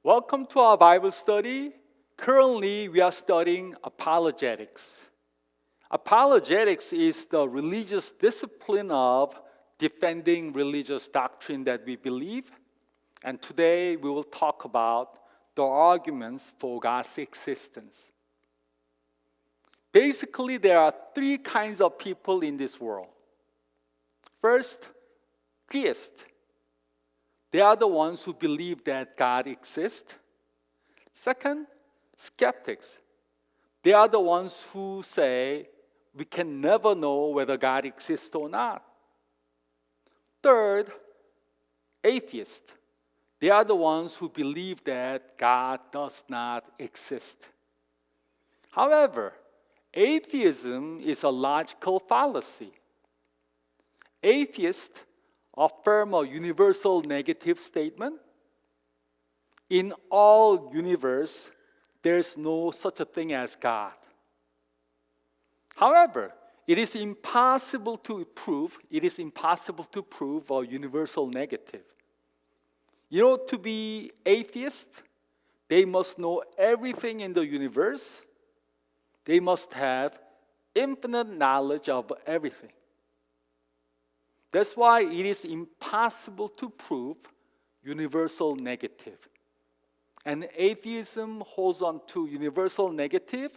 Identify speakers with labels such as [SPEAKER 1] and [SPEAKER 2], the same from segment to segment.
[SPEAKER 1] Welcome to our Bible study. Currently, we are studying apologetics. Apologetics is the religious discipline of defending religious doctrine that we believe. And today, we will talk about the arguments for God's existence. Basically, there are three kinds of people in this world. First, theists. They are the ones who believe that God exists. Second, skeptics. They are the ones who say we can never know whether God exists or not. Third, atheists. They are the ones who believe that God does not exist. However, atheism is a logical fallacy. Atheists affirm a universal negative statement. In all universe, there's no such a thing as God. However, it is impossible to prove a universal negative. To be atheist, they must know everything in the universe. They must have infinite knowledge of everything. That's why it is impossible to prove universal negative. And atheism holds on to universal negative,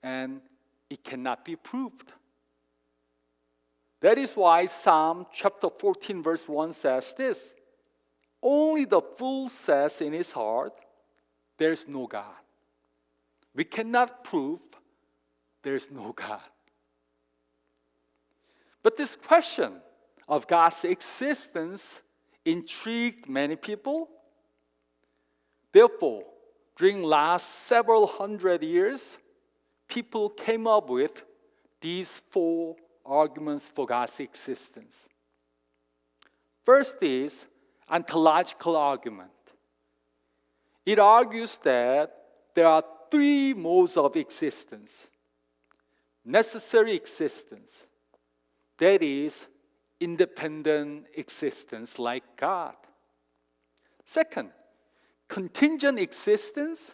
[SPEAKER 1] and it cannot be proved. That is why Psalm chapter 14 verse 1 says this: only the fool says in his heart, there is no God. We cannot prove there is no God. But this question of God's existence intrigued many people. Therefore, during last several hundred years, people came up with these four arguments for God's existence. First is Ontological Argument. It argues that there are three modes of existence. Necessary existence, that is, independent existence like God. Second, contingent existence,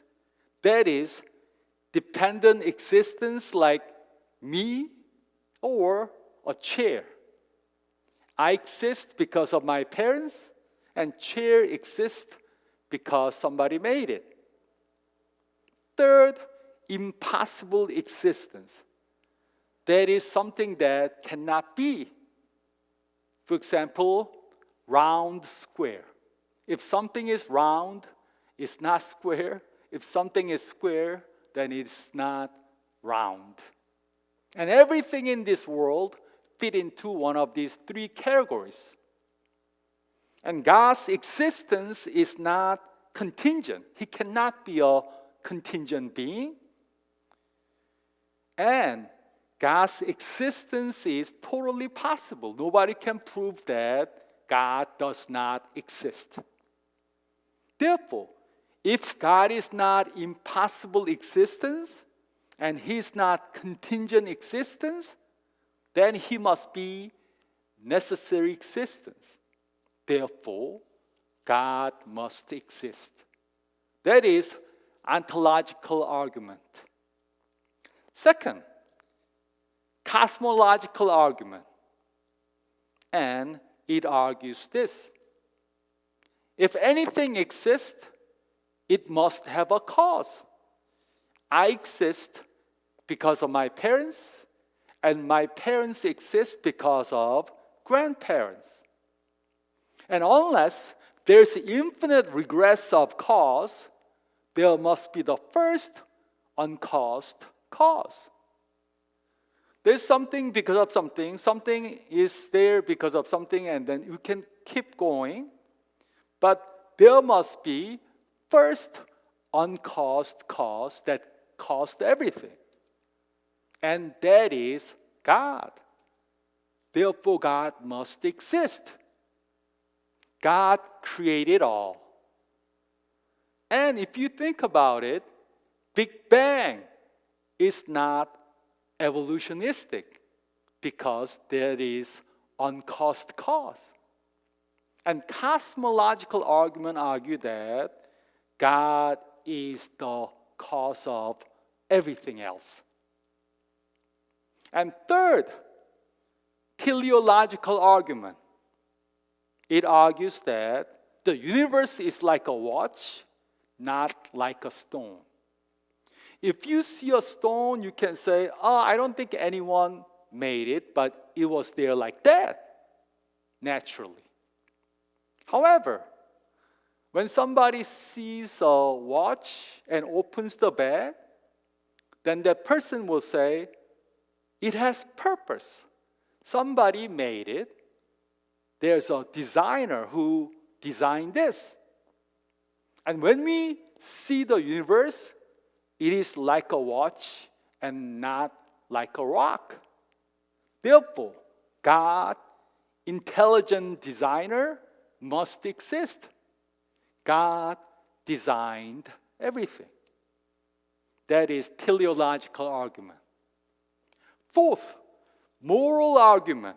[SPEAKER 1] that is, dependent existence like me or a chair. I exist because of my parents, and chair exists because somebody made it. Third, impossible existence. That is something that cannot be. For example, round, square. If something is round, it's not square. If something is square, then it's not round. And everything in this world fit into one of these three categories. And God's existence is not contingent. He cannot be a contingent being. And God's existence is totally possible. Nobody can prove that God does not exist. Therefore, if God is not impossible existence and He is not contingent existence, then He must be necessary existence. Therefore, God must exist. That is ontological argument. Second, cosmological argument. And it argues this: if anything exists, it must have a cause. I exist because of my parents, and my parents exist because of grandparents. And unless there's infinite regress of cause, there must be the first uncaused cause. There's something because of something is there because of something, and then you can keep going. But there must be first uncaused cause that caused everything. And that is God. Therefore, God must exist. God created all. And if you think about it, Big Bang is not evolutionistic because there is uncaused cause. And cosmological argument argue that God is the cause of everything else. And third, teleological argument. It argues that the universe is like a watch, not like a stone. If you see a stone, you can say, oh, I don't think anyone made it, but it was there like that, naturally. However, when somebody sees a watch and opens the bag, then that person will say, it has purpose. Somebody made it. There's a designer who designed this. And when we see the universe, it is like a watch and not like a rock. Therefore, God, intelligent designer, must exist. God designed everything. That is teleological argument. Fourth, moral argument.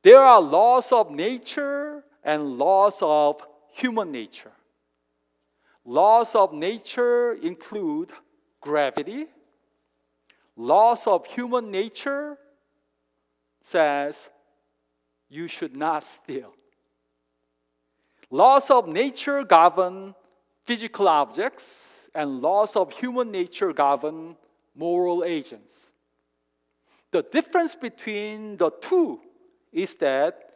[SPEAKER 1] There are laws of nature and laws of human nature. Laws of nature include gravity. Laws of human nature says you should not steal. Laws of nature govern physical objects, and laws of human nature govern moral agents. The difference between the two is that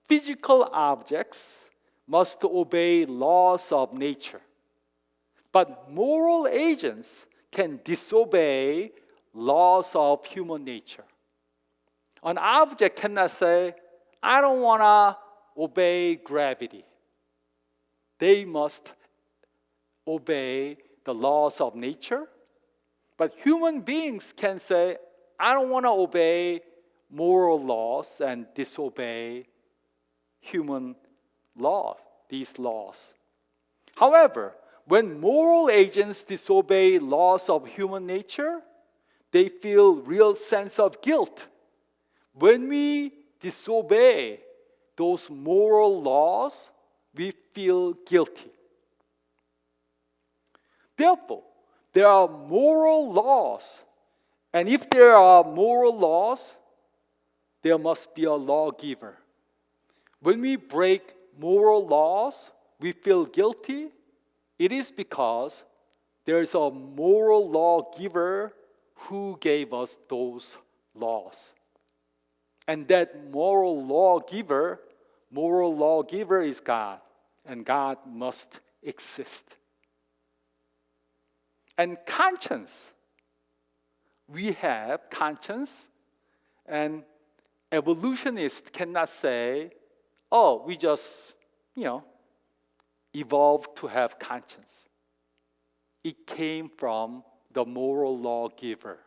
[SPEAKER 1] physical objects must obey laws of nature, but moral agents can disobey laws of human nature. An object cannot say, I don't want to obey gravity. They must obey the laws of nature. But human beings can say, I don't want to obey moral laws and disobey human laws, these laws. However, when moral agents disobey laws of human nature, they feel real sense of guilt. When we disobey those moral laws, we feel guilty. Therefore, there are moral laws. And if there are moral laws, there must be a lawgiver. When we break moral laws, we feel guilty. It is because there is a moral lawgiver who gave us those laws. And that moral lawgiver is God, and God must exist. And conscience, we have conscience, and evolutionists cannot say, oh, we just, evolved to have conscience. It came from the moral lawgiver.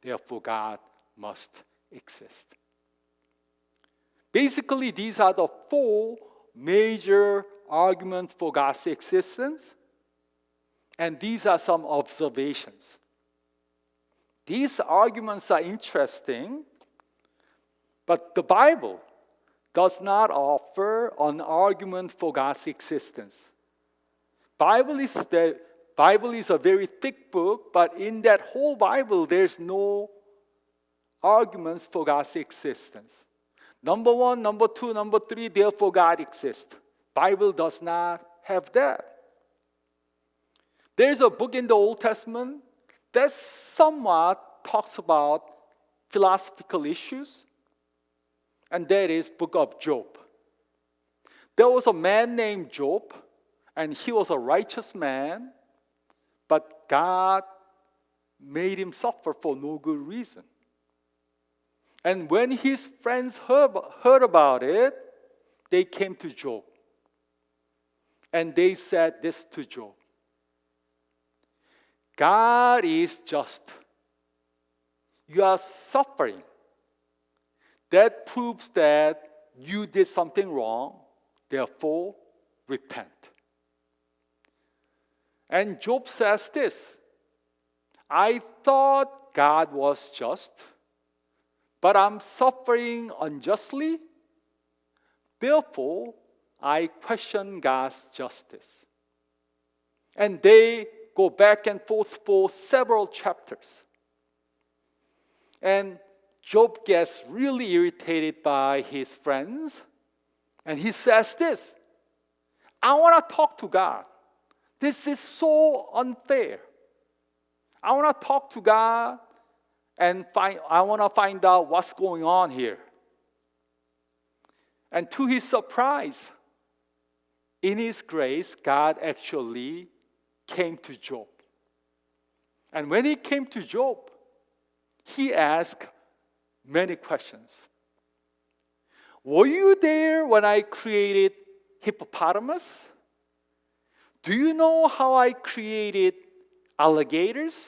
[SPEAKER 1] Therefore, God must exist. Basically, these are the four major arguments for God's existence. And these are some observations. These arguments are interesting, but the Bible does not offer an argument for God's existence. Bible is a very thick book, but in that whole Bible, there's no arguments for God's existence. Number 1, number 2, number 3, therefore God exists. Bible does not have that. There's a book in the Old Testament that somewhat talks about philosophical issues, and that is book of Job. There was a man named Job, and he was a righteous man, but God made him suffer for no good reason. And when his friends heard about it, they came to Job. And they said this to Job: God is just. You are suffering. That proves that you did something wrong. Therefore, repent. And Job says this: I thought God was just, but I'm suffering unjustly. Therefore, I question God's justice. And they go back and forth for several chapters. And Job gets really irritated by his friends. And he says this, I want to talk to God. This is so unfair. I want to talk to God and I want to find out what's going on here. And to his surprise, in his grace, God actually came to Job. And when he came to Job, he asked many questions. Were you there when I created hippopotamus? Do you know how I created alligators?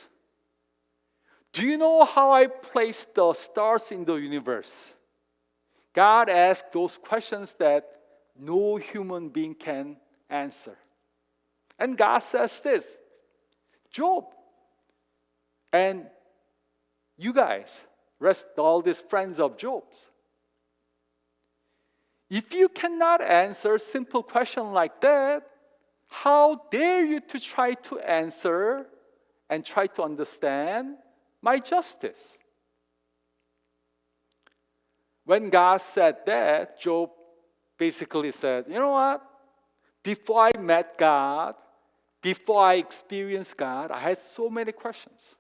[SPEAKER 1] Do you know how I placed the stars in the universe? God asked those questions that no human being can answer. And God says this, Job, and you guys, all these friends of Job's, if you cannot answer a simple question like that, how dare you to try to answer and try to understand my justice? When God said that, Job basically said, you know what? Before I met God, before I experienced God, I had so many questions.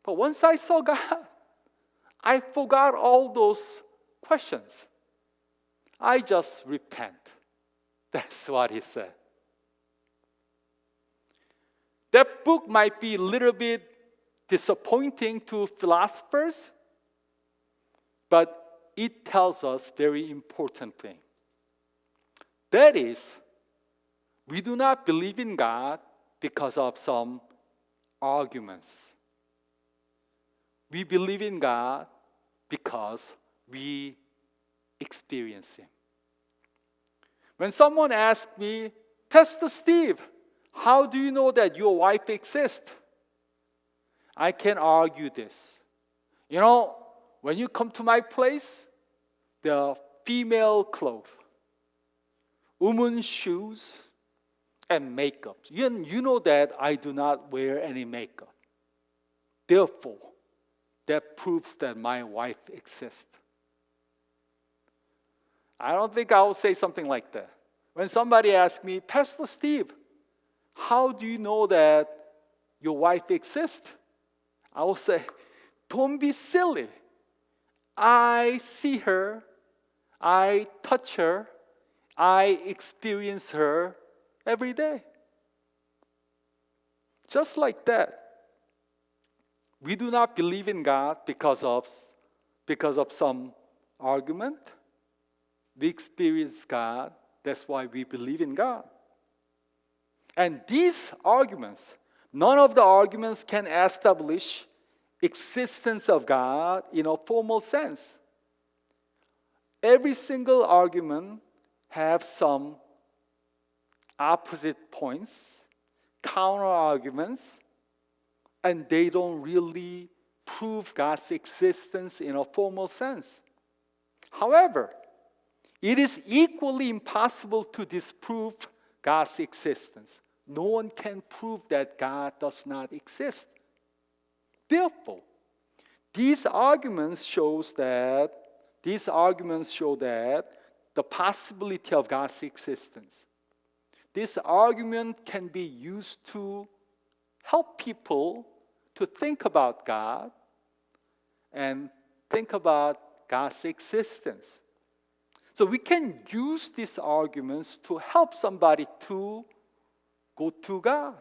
[SPEAKER 1] But once I saw God, I forgot all those questions. I just repent. That's what he said. That book might be a little bit disappointing to philosophers, but it tells us very important thing. That is, we do not believe in God because of some arguments. We believe in God because we experience Him. When someone asks me, Pastor Steve, how do you know that your wife exists? I can argue this. You know, when you come to my place, there are female clothes, women's shoes, and makeup. You know that I do not wear any makeup. Therefore, that proves that my wife exists. I don't think I will say something like that. When somebody asks me, Pastor Steve, how do you know that your wife exists? I will say, don't be silly. I see her, I touch her, I experience her every day. Just like that. We do not believe in God because of some argument. We experience God. That's why we believe in God. And these arguments, none of the arguments can establish existence of God in a formal sense. Every single argument have some opposite points, counter arguments, and they don't really prove God's existence in a formal sense. However, it is equally impossible to disprove God's existence. No one can prove that God does not exist. Therefore, these arguments show that the possibility of God's existence. This argument can be used to help people to think about God and think about God's existence. So we can use these arguments to help somebody to go to God.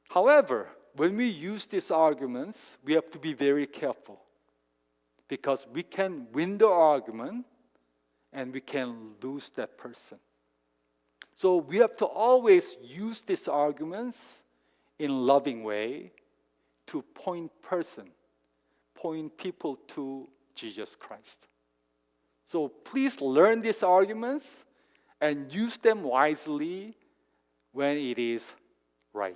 [SPEAKER 1] However, when we use these arguments, we have to be very careful because we can win the argument and we can lose that person. So we have to always use these arguments in a loving way to point people to Jesus Christ. So please learn these arguments and use them wisely when it is right.